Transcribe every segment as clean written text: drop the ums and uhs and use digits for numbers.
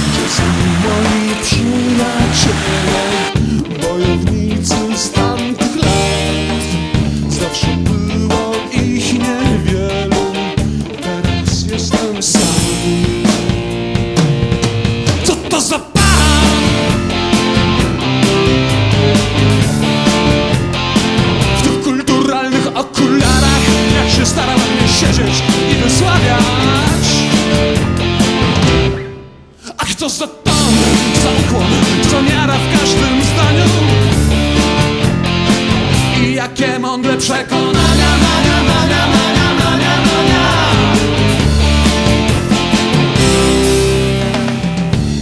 Gdzie są moi przyjaciele, bojownicy z tamtych lat? Zawsze było ich niewielu, teraz jestem sam. Co to za pan? W tych kulturalnych okularach, jak się starał mnie siedzieć i wysławiać. Ach, co za ton, za ukłon, co miara w każdym zdaniu. I jakie mądre przekonania,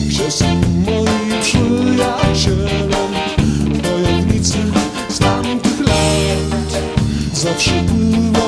Gdzie są moi przyjaciele, bojownicy z tamtych lat? Zawsze było